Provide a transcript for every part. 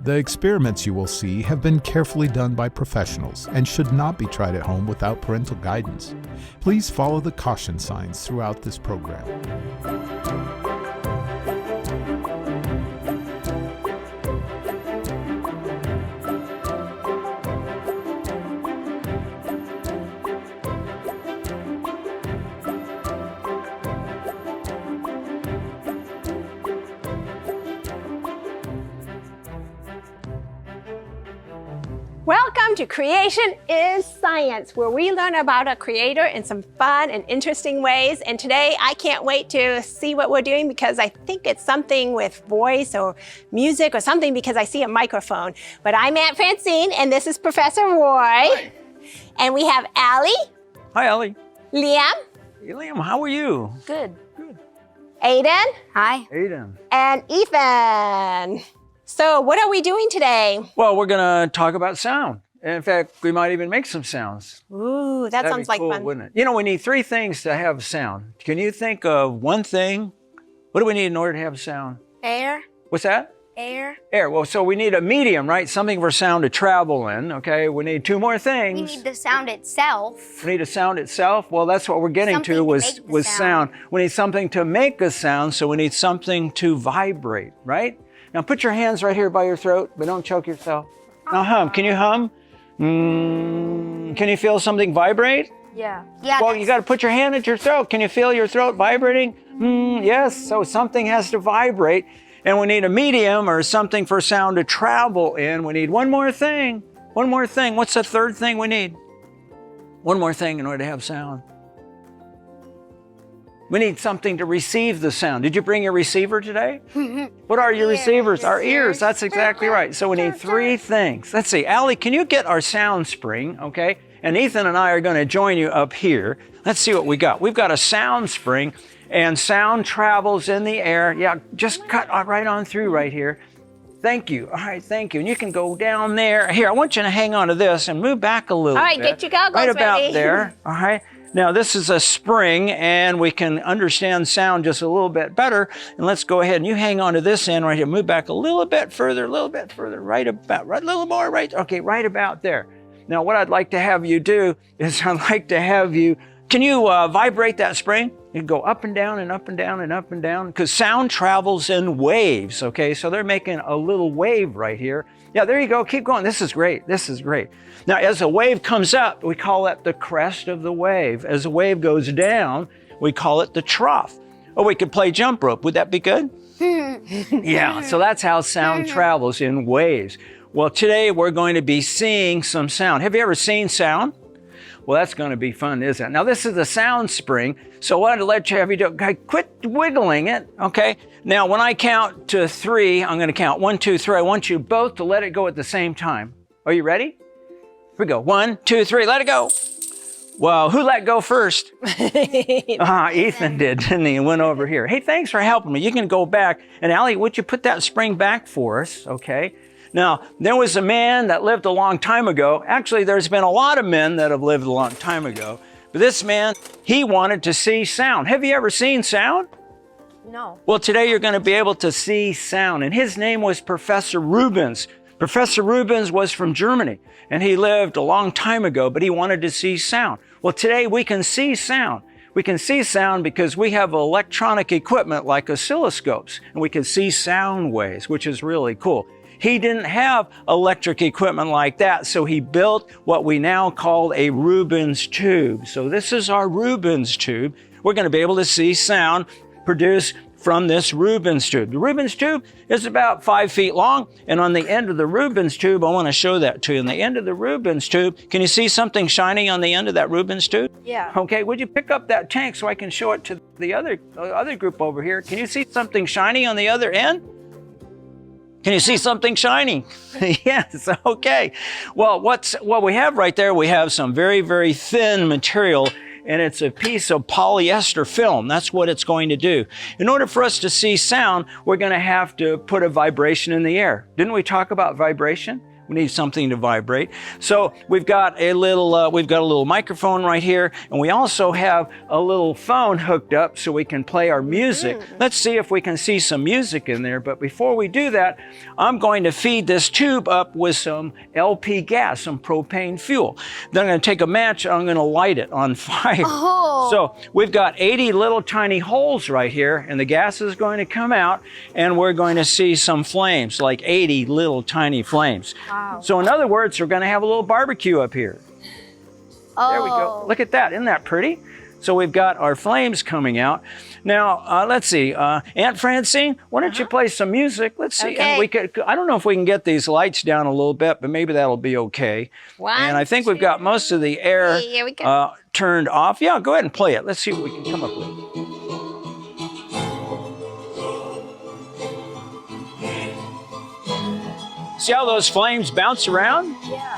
The experiments you will see have been carefully done by professionals and should not be tried at home without parental guidance. Please follow the caution signs throughout this program. Welcome to Creation is Science, where we learn about a creator in some fun and interesting ways. And today I can't wait to see what we're doing because I think it's something with voice or music or something because I see a microphone. But I'm Aunt Francine and this is Professor Roy. Hi. And we have Allie. Hi, Allie. Liam. Hey, Liam, how are you? Good. Good. Aiden. Hi. Aiden. And Ethan. So what are we doing today? Well, we're going to talk about sound. In fact, we might even make some sounds. Ooh, that That'd sounds be like cool, fun. wouldn't it? You know, we need three things to have sound. Can you think of one thing? What do we need in order to have sound? Air. What's that? Air. Air. Well, so we need a medium, right? Something for sound to travel in, okay? We need two more things. We need the sound itself. We need a sound itself. Well, that's what we're getting Something to to with make the sound. We need something to make a sound, so we need something to vibrate, right? Now put your hands right here by your throat, but don't choke yourself. Now hum. Can you hum? Can you feel something vibrate? Yeah. Well, you got to put your hand at your throat. Can you feel your throat vibrating? Yes. So something has to vibrate, and we need a medium or something for sound to travel in. We need one more thing. One more thing. What's the third thing we need? One more thing in order to have sound. We need something to receive the sound. Did you bring your receiver today? What are your receivers? Our ears. That's exactly right. So we need three things. Let's see. Allie, can you get our sound spring, okay? And Ethan and I are going to join you up here. Let's see what we got. We've got a sound spring, and sound travels in the air. Yeah, just cut right on through right here. Thank you. All right, thank you. And you can go down there. Here, I want you to hang on to this and move back a little bit. All right, get your goggles right about ready. there. All right. Now, this is a spring, and we can understand sound just a little bit better. And let's go ahead and you hang on to this end right here. Move back a little bit further, right about, right, a little more, right, okay, right about there. Now, what I'd like to have you do is I'd like to have you, can you vibrate that spring? You go up and down and up and down and up and down, because sound travels in waves, okay? So they're making a little wave right here. Yeah, there you go. Keep going. This is great. This is great. Now, as a wave comes up, we call that the crest of the wave. As a wave goes down, we call it the trough. Or we could play jump rope. Would that be good? Yeah, so that's how sound travels in waves. Well, today we're going to be seeing some sound. Have you ever seen sound? Well, that's going to be fun, isn't it? Now, this is the sound spring, so what I'd let you have you do, okay, quit wiggling it, okay? Now, when I count to three, I'm going to count 1, 2, 3. I want you both to let it go at the same time. Are you ready? Here we go. 1, 2, 3, let it go. Well, who let go first? Ethan did, didn't he? Went over here. Hey, thanks for helping me. You can go back. And Allie, would you put that spring back for us, okay? Now, there was a man that lived a long time ago. Actually, there's been a lot of men that have lived a long time ago. But this man, he wanted to see sound. Have you ever seen sound? No. Well, today you're going to be able to see sound. And his name was Professor Rubens. Professor Rubens was from Germany, and he lived a long time ago, but he wanted to see sound. Well, today we can see sound. We can see sound because we have electronic equipment like oscilloscopes, and we can see sound waves, which is really cool. He didn't have electric equipment like that, so he built what we now call a Rubens tube. So this is our Rubens tube. We're going to be able to see sound produced from this Rubens tube. The Rubens tube is about 5 feet long, and on the end of the Rubens tube, I want to show that to you. On the end of the Rubens tube, can you see something shiny on the end of that Rubens tube? Yeah. Okay, would you pick up that tank so I can show it to the other group over here? Can you see something shiny on the other end? Can you see something shiny? Yes, okay. Well, what we have right there, we have some very, very thin material, and it's a piece of polyester film. That's what it's going to do. In order for us to see sound, we're going to have to put a vibration in the air. Didn't we talk about vibration? We need something to vibrate. So we've got a little microphone right here, and we also have a little phone hooked up so we can play our music. Let's see if we can see some music in there. But before we do that, I'm going to feed this tube up with some LP gas, some propane fuel. Then I'm going to take a match and I'm going to light it on fire. Oh. So we've got 80 little tiny holes right here, and the gas is going to come out, and we're going to see some flames, like 80 little tiny flames. Wow. So in other words, we're going to have a little barbecue up here. Oh. There we go. Look at that. Isn't that pretty? So we've got our flames coming out. Now, let's see. Aunt Francine, why don't you play some music? Let's see. Okay. And I don't know if we can get these lights down a little bit, but maybe that'll be okay. And I think we've got most of the air Here we go. turned off. Yeah, go ahead and play it. Let's see what we can come up with. See how those flames bounce around? Yeah.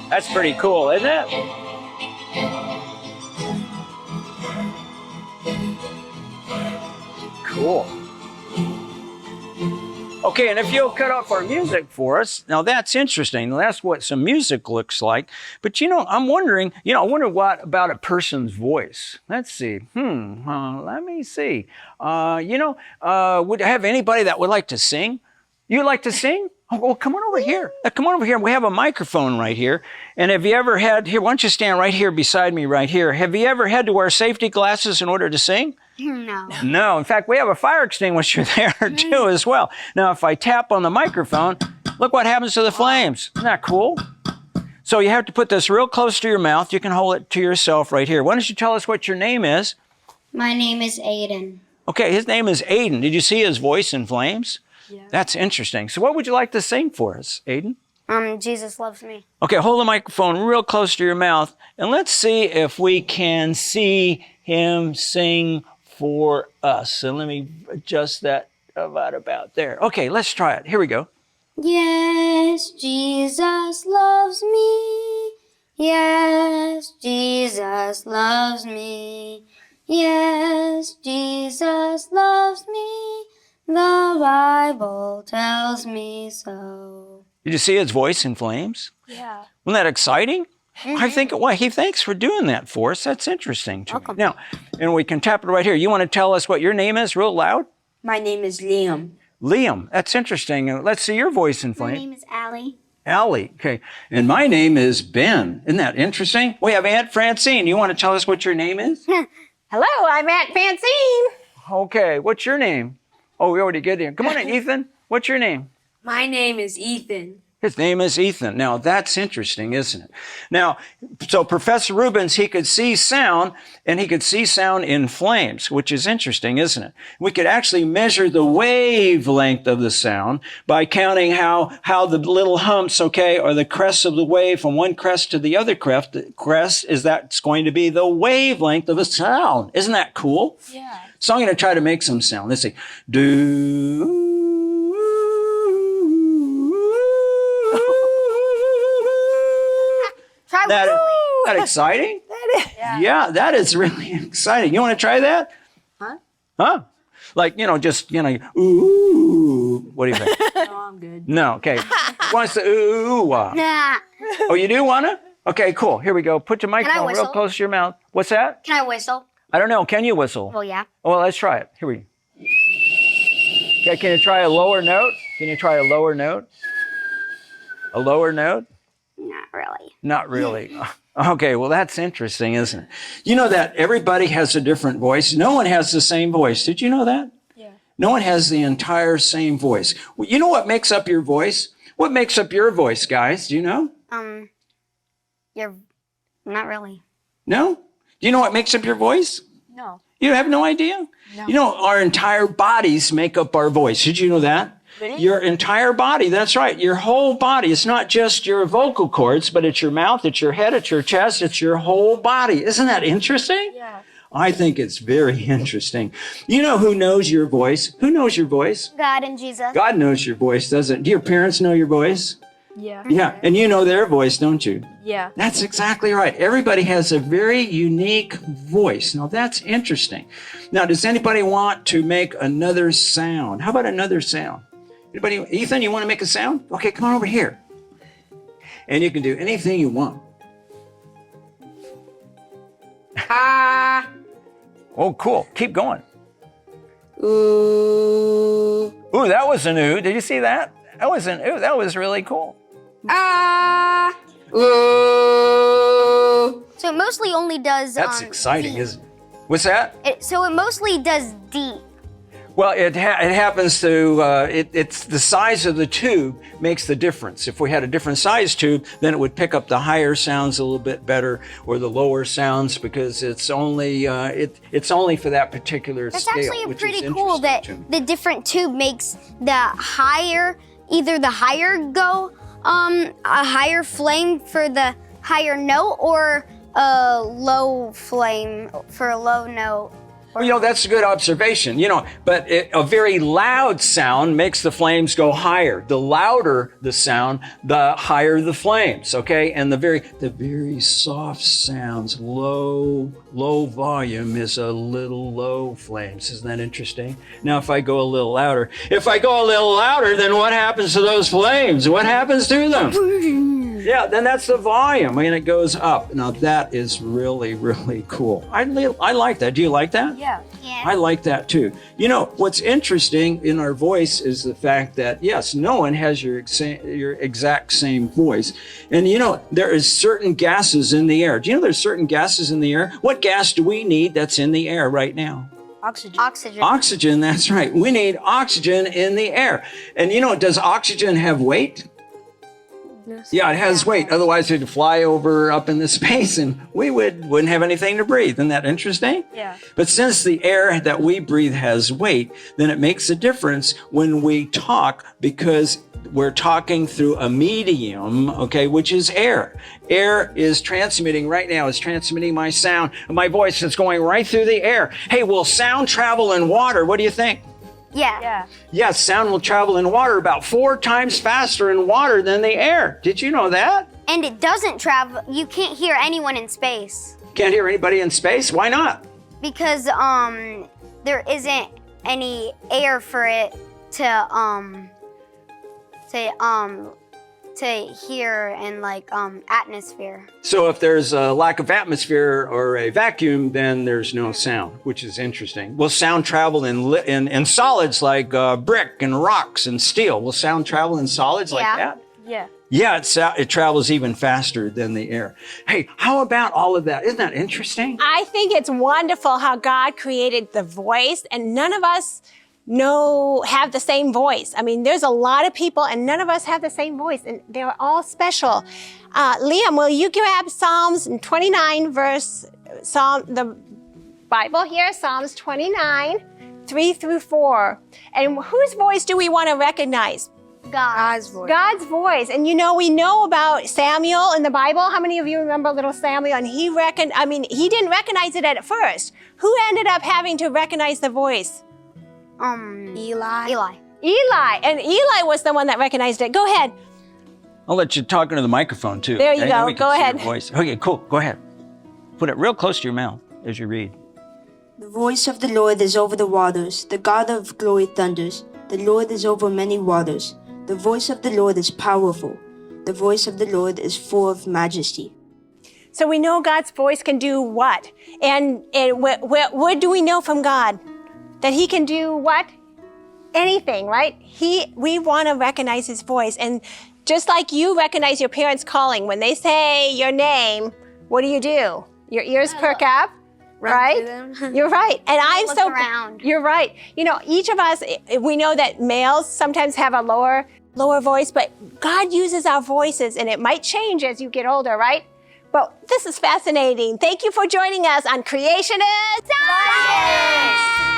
That's pretty cool, isn't it? Cool. Okay, and if you'll cut off our music for us, now that's interesting. That's what some music looks like. But I'm wondering, I wonder what about a person's voice. Let's see. Let me see. Would I have anybody that would like to sing? You like to sing? Oh, well, come on over here. Come on over here. We have a microphone right here. And have you ever had, here, why don't you stand right here beside me right here. Have you ever had to wear safety glasses in order to sing? No. No. In fact, we have a fire extinguisher there too as well. Now, if I tap on the microphone, look what happens to the flames. Isn't that cool? So you have to put this real close to your mouth. You can hold it to yourself right here. Why don't you tell us what your name is? My name is Aiden. Okay, his name is Aiden. Did you see his voice in flames? Yeah. That's interesting. So what would you like to sing for us, Aiden? Jesus loves me. Okay, hold the microphone real close to your mouth, and let's see if we can see him sing for us. So let me adjust that about there. Okay, let's try it. Here we go. Yes, Jesus loves me. Yes, Jesus loves me. Yes, Jesus loves me. The Bible tells me so. Did you see his voice in flames? Yeah. Wasn't that exciting? I think, thanks for doing that for us. That's interesting to me. Now, and we can tap it right here. You want to tell us what your name is real loud? My name is Liam. Liam, that's interesting. Let's see your voice in My flames. name is Allie. Allie, okay. And my name is Ben. Isn't that interesting? We have Aunt Francine. You want to tell us what your name is? Hello, I'm Aunt Francine. Okay, what's your name? Oh, we already get there. Come on in, Ethan. What's your name? My name is Ethan. His name is Ethan. Now, that's interesting, isn't it? Now, so Professor Rubens, he could see sound, and he could see sound in flames, which is interesting, isn't it? We could actually measure the wavelength of the sound by counting how the little humps, okay, or the crests of the wave from one crest to the other crest is that's going to be the wavelength of a sound. Isn't that cool? Yeah. So I'm going to try to make some sound. Let's see. Do. That exciting? That is. Yeah, that is really exciting. You want to try that? Huh? Like, ooh. What do you think? No, I'm good. No, okay. Who wants to ooh? Nah. Oh, you do want to? Okay, cool. Here we go. Put your microphone real whistle? close to your mouth. What's that? Can I whistle? I don't know. Can you whistle? Well, yeah. Oh, well, let's try it. Here we go. Okay, can you try a lower note? Can you try a lower note? A lower note? Not really. Not really. Okay, well, that's interesting, isn't it? You know that everybody has a different voice. No one has the same voice. Did you know that? Yeah. No one has the entire same voice. Well, you know what makes up your voice? What makes up your voice, guys? Do you know? You're not really. No? Do you know what makes up your voice? No. You have no idea? No. You know, our entire bodies make up our voice. Did you know that? Really? Your entire body, that's right. Your whole body. It's not just your vocal cords, but it's your mouth, it's your head, it's your chest, it's your whole body. Isn't that interesting? Yeah. I think it's very interesting. You know who knows your voice? Who knows your voice? God and Jesus. God knows your voice, doesn't it? Do your parents know your voice? Yeah. Yeah, and you know their voice, don't you? Yeah. That's exactly right. Everybody has a very unique voice. Now, that's interesting. Now, does anybody want to make another sound? How about another sound? Anybody? Ethan, you want to make a sound? Okay, come on over here. And you can do anything you want. Ah. Oh, cool. Keep going. Ooh. Ooh, that was an ooh. Did you see that? That was an ooh. That was really cool. Ah. Ooh. So it mostly only does. That's exciting, deep. isn't it? What's that? So it mostly does deep. Well, it happens to, it's the size of the tube makes the difference. If we had a different size tube, then it would pick up the higher sounds a little bit better or the lower sounds because it's only, it's only for that particular That's scale. actually which is pretty cool that interesting, too. the different tube makes the higher, either the higher go, a higher flame for the higher note or a low flame for a low note. Well, you know, that's a good observation, you know, but a very loud sound makes the flames go higher. The louder the sound, the higher the flames, okay? And the very soft sounds, low volume is a little low flames. Isn't that interesting? Now, if I go a little louder, then what happens to those flames? What happens to them? Yeah, then that's the volume, and it goes up. Now, that is really, really cool. I like that. Do you like that? Yeah. I like that too. You know, what's interesting in our voice is the fact that, yes, no one has your exact same voice. And you know, there is certain gases in the air. Do you know there's certain gases in the air? What gas do we need that's in the air right now? Oxygen. Oxygen. Oxygen, that's right. We need oxygen in the air. And you know, does oxygen have weight? Yeah, it has weight. Otherwise, it'd fly over up into space and we wouldn't have anything to breathe. Isn't that interesting? Yeah. But since the air that we breathe has weight, then it makes a difference when we talk because we're talking through a medium, okay, which is air. Air is transmitting right now, it's transmitting my sound, my voice is going right through the air. Hey, will sound travel in water? What do you think? Yeah. Yes, sound will travel in water about 4 times faster in water than the air. Did you know that? And it doesn't travel. You can't hear anyone in space Can't hear anybody in space? Why not? because there isn't any air for it to hear in like atmosphere. So if there's a lack of atmosphere or a vacuum, then there's no sound, which is interesting. Will sound travel in solids like brick and rocks and steel? Will sound travel in solids like that? Yeah. Yeah, it travels even faster than the air. Hey, how about all of that? Isn't that interesting? I think it's wonderful how God created the voice, and none of us have the same voice. I mean, there's a lot of people, and none of us have the same voice, and they're all special. Liam, will you grab Psalms 29, the Bible here, Psalms 29, 3-4. And whose voice do we want to recognize? God's voice. God's voice. And you know, we know about Samuel in the Bible. How many of you remember little Samuel? And he didn't recognize it at first. Who ended up having to recognize the voice? Eli. Eli. And Eli was the one that recognized it. Go ahead. I'll let you talk into the microphone too. There you okay? go. Then we can Go see your ahead. voice. Okay, cool. Go ahead. Put it real close to your mouth as you read. The voice of the Lord is over the waters. The God of glory thunders. The Lord is over many waters. The voice of the Lord is powerful. The voice of the Lord is full of majesty. So we know God's voice can do what? And what do we know from God? That he can do what? Anything, right? We want to recognize his voice. And just like you recognize your parents calling, when they say your name, what do? Your ears perk up, right? You're right. And I'm look so around. You're right. You know, each of us, we know that males sometimes have a lower voice, but God uses our voices, and it might change as you get older, right? But this is fascinating. Thank you for joining us on Creation is Science!